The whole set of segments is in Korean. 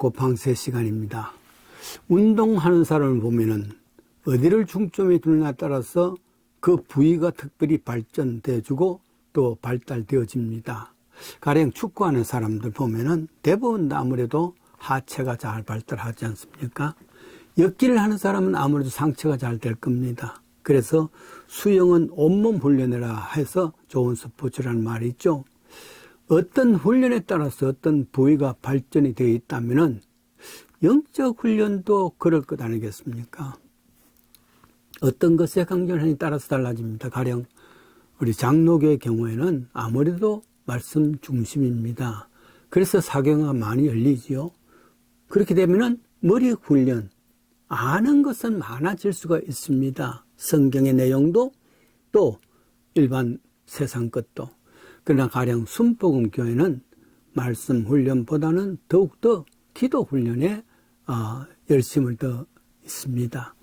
고팡세 시간입니다. 운동하는 사람을 보면은 어디를 중점에 두느냐에 따라서 그 부위가 특별히 발전되어주고 또 발달되어집니다. 가령 축구하는 사람들 보면은 대부분 아무래도 하체가 잘 발달하지 않습니까? 역기를 하는 사람은 아무래도 상체가 잘 될 겁니다. 그래서 수영은 온몸 훈련이라 해서 좋은 스포츠라는 말이 있죠. 어떤 훈련에 따라서 어떤 부위가 발전이 되어 있다면은 영적 훈련도 그럴 것 아니겠습니까? 어떤 것에 강조하느냐에 따라서 달라집니다. 가령 우리 장로교의 경우에는 아무래도 말씀 중심입니다. 그래서 사경화가 많이 열리지요. 그렇게 되면은 머리 훈련, 아는 것은 많아질 수가 있습니다. 성경의 내용도 또 일반 세상 것도. 그러나 가령 순복음 교회는 말씀 훈련보다는 더욱더 기도 훈련에 열심을 더 있습니다.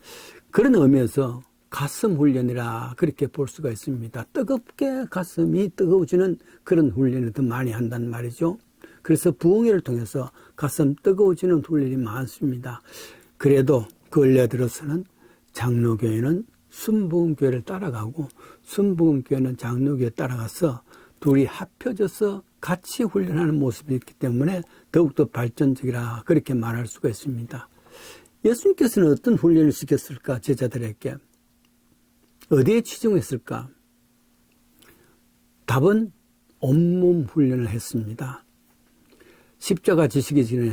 그런 의미에서 가슴 훈련이라 그렇게 볼 수가 있습니다. 뜨겁게 가슴이 뜨거워지는 그런 훈련을 더 많이 한단 말이죠. 그래서 부흥회를 통해서 가슴 뜨거워지는 훈련이 많습니다. 그래도 근래 들어서는 장로교회는 순복음교회를 따라가고 순복음교회는 장로교회에 따라가서 둘이 합쳐져서 같이 훈련하는 모습이 있기 때문에 더욱더 발전적이라 그렇게 말할 수가 있습니다. 예수님께서는 어떤 훈련을 시켰을까? 제자들에게 어디에 치중했을까? 답은 온몸 훈련을 했습니다. 십자가 지시기 전에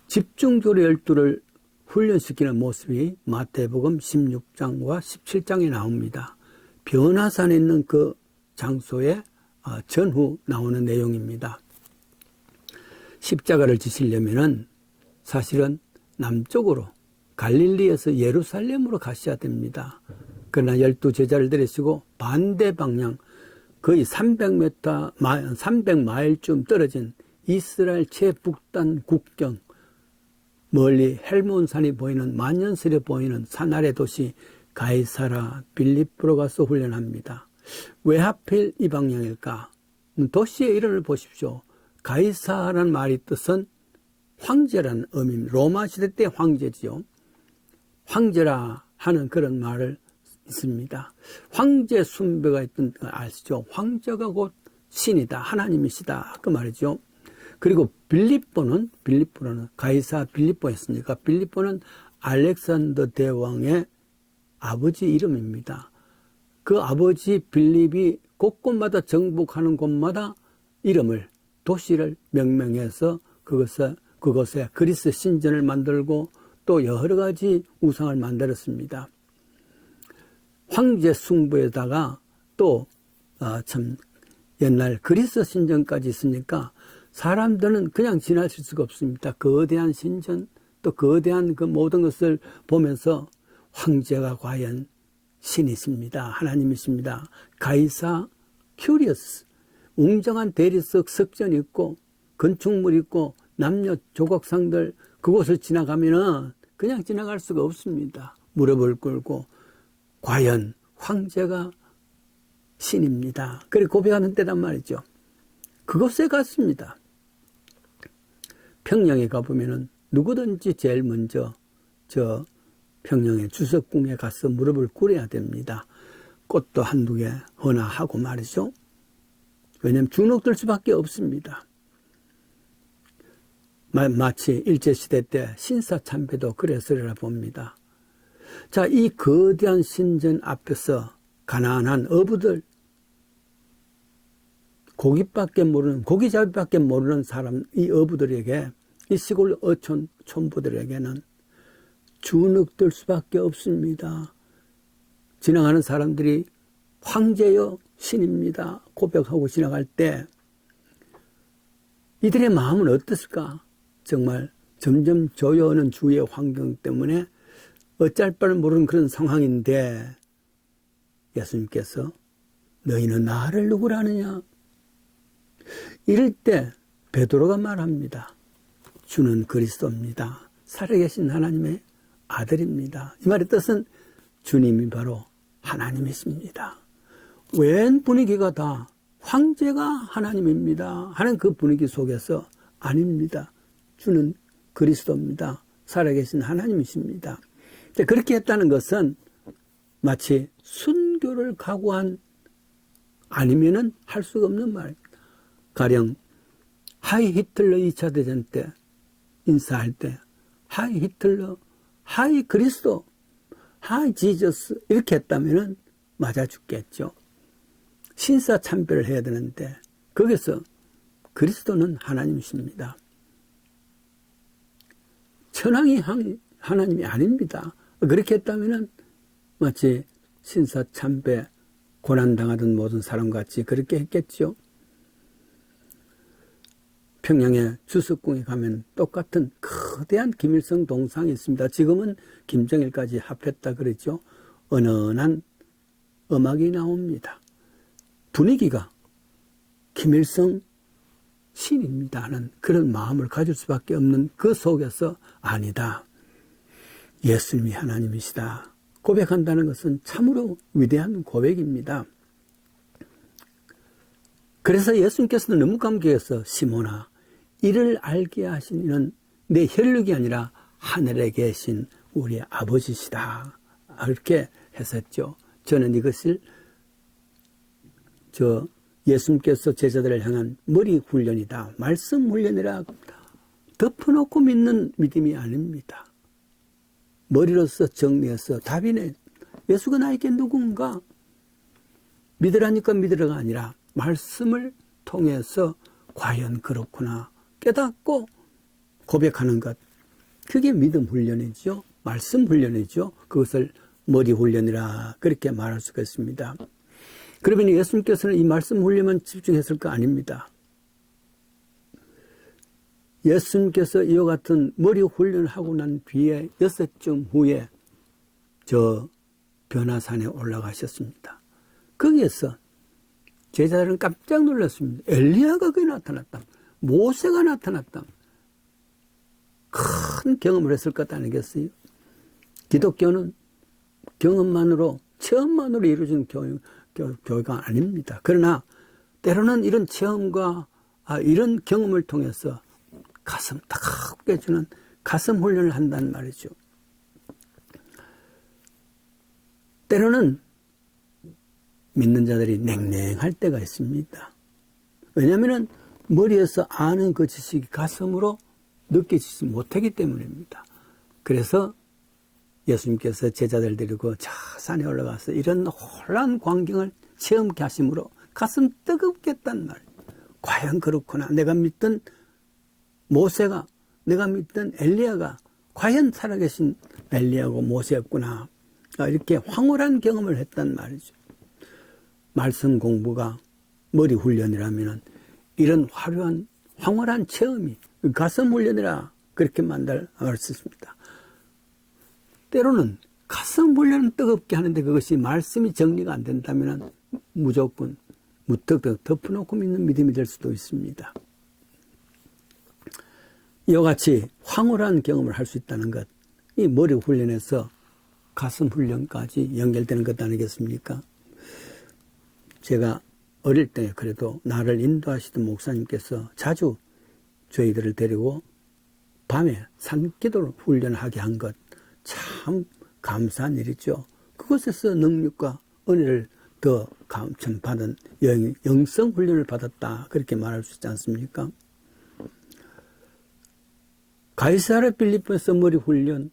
집중적으로 열두를 훈련시키는 모습이 마태복음 16장과 17장에 나옵니다. 변화산에 있는 그 장소에 전후 나오는 내용입니다. 십자가를 지시려면은 사실은 남쪽으로 갈릴리에서 예루살렘으로 가셔야 됩니다. 그러나 12제자를 데리시고 반대 방향 거의 300마일쯤 떨어진 이스라엘 최북단 국경 멀리 헬몬산이 보이는 만년설이 보이는 산 아래 도시 가이사라 빌립보로 가서 훈련합니다. 왜 하필 이 방향일까? 도시의 이름을 보십시오. 가이사라는 말이 뜻은 황제라는 의미입니다. 로마 시대 때 황제지요. 황제라 하는 그런 말을 있습니다. 황제 숭배가 있던 거 아시죠? 황제가 곧 신이다, 하나님이시다 그 말이죠. 그리고 빌립보는 가이사 빌립보였으니까 빌립보는 알렉산더 대왕의 아버지 이름입니다. 그 아버지 빌립이 곳곳마다 정복하는 곳마다 이름을 도시를 명명해서 그것에 그리스 신전을 만들고 또 여러 가지 우상을 만들었습니다. 황제 숭배에다가 또 참 옛날 그리스 신전까지 있으니까 사람들은 그냥 지나칠 수가 없습니다. 거대한 신전 또 거대한 그 모든 것을 보면서 황제가 과연 신이십니다. 하나님이십니다. 가이사 큐리어스 웅장한 대리석 석전이 있고 건축물이 있고 남녀 조각상들 그곳을 지나가면은 그냥 지나갈 수가 없습니다. 무릎을 꿇고 과연 황제가 신입니다. 그래 고백하는 때란 말이죠. 그곳에 갔습니다. 평양에 가보면은 누구든지 제일 먼저 저 평양의 주석궁에 가서 무릎을 꿇어야 됩니다. 꽃도 한두 개 헌화하고 말이죠. 왜냐하면 주눅들 수밖에 없습니다. 마치 일제시대 때 신사참배도 그랬으리라 봅니다. 자, 이 거대한 신전 앞에서 가난한 어부들, 고기잡이밖에 모르는 사람, 이 어부들에게, 이 시골 어촌 촌부들에게는 주눅들 수밖에 없습니다. 지나가는 사람들이 황제여 신입니다 고백하고 지나갈 때 이들의 마음은 어땠을까? 정말 점점 조여오는 주위의 환경 때문에 어쩔 바를 모르는 그런 상황인데 예수님께서 너희는 나를 누구라 하느냐? 이럴 때 베드로가 말합니다. 주는 그리스도입니다. 살아계신 하나님의 아들입니다. 이 말의 뜻은 주님이 바로 하나님이십니다. 웬 분위기가 다 황제가 하나님입니다 하는 그 분위기 속에서 아닙니다. 주는 그리스도입니다. 살아계신 하나님이십니다. 그렇게 했다는 것은 마치 순교를 각오한 아니면은 할 수가 없는 말입니다. 가령 하이 히틀러 2차 대전 때 인사할 때 하이 히틀러, 하이 그리스도, 하이 지저스 이렇게 했다면은 맞아 죽겠죠. 신사 참배를 해야 되는데 거기서 그리스도는 하나님이십니다. 천황이 하나님이 아닙니다. 그렇게 했다면은 마치 신사 참배 고난당하던 모든 사람같이 그렇게 했겠죠. 평양에 주석궁에 가면 똑같은 거대한 김일성 동상이 있습니다. 지금은 김정일까지 합했다 그러죠. 은은한 음악이 나옵니다. 분위기가 김일성 신입니다 하는 그런 마음을 가질 수밖에 없는 그 속에서 아니다. 예수님이 하나님이시다. 고백한다는 것은 참으로 위대한 고백입니다. 그래서 예수님께서는 너무 감격해서 시몬아 이를 알게 하신 이는 내 혈육이 아니라 하늘에 계신 우리 아버지시다. 이렇게 했었죠. 저는 이것을 예수님께서 제자들을 향한 머리 훈련이다. 말씀 훈련이라 덮어놓고 믿는 믿음이 아닙니다. 머리로서 정리해서 답이네. 예수가 나에게 누군가? 믿으라니까 믿으라가 아니라 말씀을 통해서 과연 그렇구나 깨닫고 고백하는 것. 그게 믿음 훈련이죠. 말씀 훈련이죠. 그것을 머리 훈련이라 그렇게 말할 수가 있습니다. 그러면 예수님께서는 이 말씀 훈련만 집중했을 거 아닙니다. 예수님께서 이와 같은 머리 훈련을 하고 난 뒤에 6쯤 후에 저 변화산에 올라가셨습니다. 거기에서 제자들은 깜짝 놀랐습니다. 엘리야가 거기 나타났다. 모세가 나타났다. 큰 경험을 했을 것 아니겠어요? 기독교는 경험만으로, 체험만으로 이루어진 교회가 아닙니다. 그러나 때로는 이런 체험과 이런 경험을 통해서 가슴 탁 깨주는 가슴 훈련을 한다는 말이죠. 때로는 믿는 자들이 냉랭할 때가 있습니다. 왜냐하면 머리에서 아는 그 지식이 가슴으로 느껴지지 못하기 때문입니다. 그래서 예수님께서 제자들 데리고 저 산에 올라가서 이런 혼란 광경을 체험케 하심으로 가슴 뜨겁게 했단 말이에요. 과연 그렇구나. 내가 믿던 모세가, 내가 믿던 엘리야가 과연 살아계신 엘리야고 모세였구나. 이렇게 황홀한 경험을 했단 말이죠. 말씀 공부가 머리 훈련이라면 이런 화려한 황홀한 체험이 가슴 훈련이라 그렇게 말할 수 있습니다. 때로는 가슴 훈련은 뜨겁게 하는데 그것이 말씀이 정리가 안 된다면 무조건 무턱대고 덮어놓고 믿는 믿음이 될 수도 있습니다. 이와 같이 황홀한 경험을 할 수 있다는 것, 이 머리 훈련에서 가슴 훈련까지 연결되는 것 아니겠습니까? 제가 어릴 때 그래도 나를 인도하시던 목사님께서 자주 저희들을 데리고 밤에 산기도를 훈련하게 한 것 참 감사한 일이죠. 그것에서 능력과 은혜를 더 감천받은 영성 훈련을 받았다 그렇게 말할 수 있지 않습니까? 가이사랴 빌립보에서 머리 훈련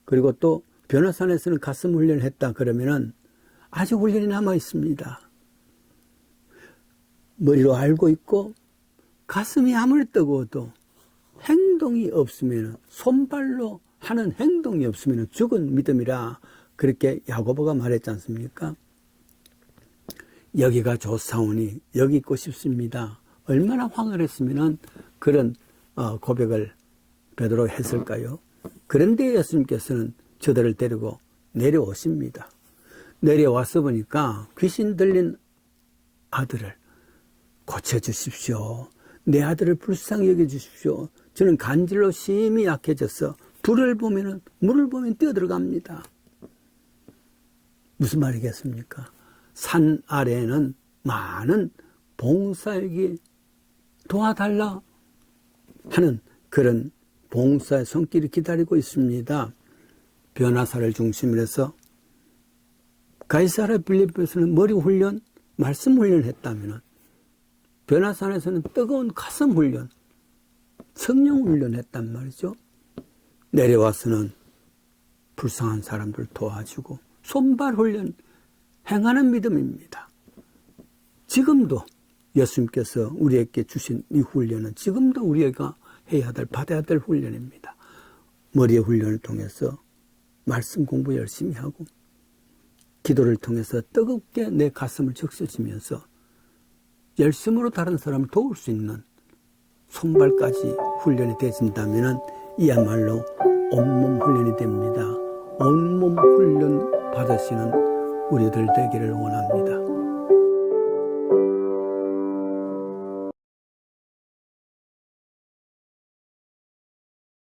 그리고 또 변화산에서는 가슴 훈련을 했다 그러면은 아직 훈련이 남아 있습니다. 머리로 알고 있고 가슴이 아무리 뜨거워도 행동이 없으면 손발로 하는 행동이 없으면 죽은 믿음이라 그렇게 야고보가 말했지 않습니까? 여기가 좋사오니 여기 있고 싶습니다. 얼마나 황홀했으면 그런 고백을 베드로가 했을까요? 그런데 예수님께서는 저들을 데리고 내려오십니다. 내려와서 보니까 귀신 들린 아들을 고쳐주십시오. 내 아들을 불쌍히 여겨주십시오. 저는 간질로 심히 약해져서 물을 보면 뛰어들어갑니다. 무슨 말이겠습니까? 산 아래에는 많은 봉사일기 도와달라 하는 그런 봉사의 손길이 기다리고 있습니다. 변화사를 중심으로 해서 가이사랴 빌립보에서는 머리 훈련, 말씀 훈련을 했다면 변화산에서는 뜨거운 가슴 훈련, 성령 훈련을 했단 말이죠. 내려와서는 불쌍한 사람들 도와주고 손발 훈련, 행하는 믿음입니다. 지금도 예수님께서 우리에게 주신 이 훈련은 지금도 우리가 해야 될, 받아야 될 훈련입니다. 머리의 훈련을 통해서 말씀 공부 열심히 하고 기도를 통해서 뜨겁게 내 가슴을 적셔지면서 열심으로 다른 사람을 도울 수 있는 손발까지 훈련이 되어진다면 이야말로 온몸 훈련이 됩니다. 온몸 훈련 받으시는 우리들 되기를 원합니다.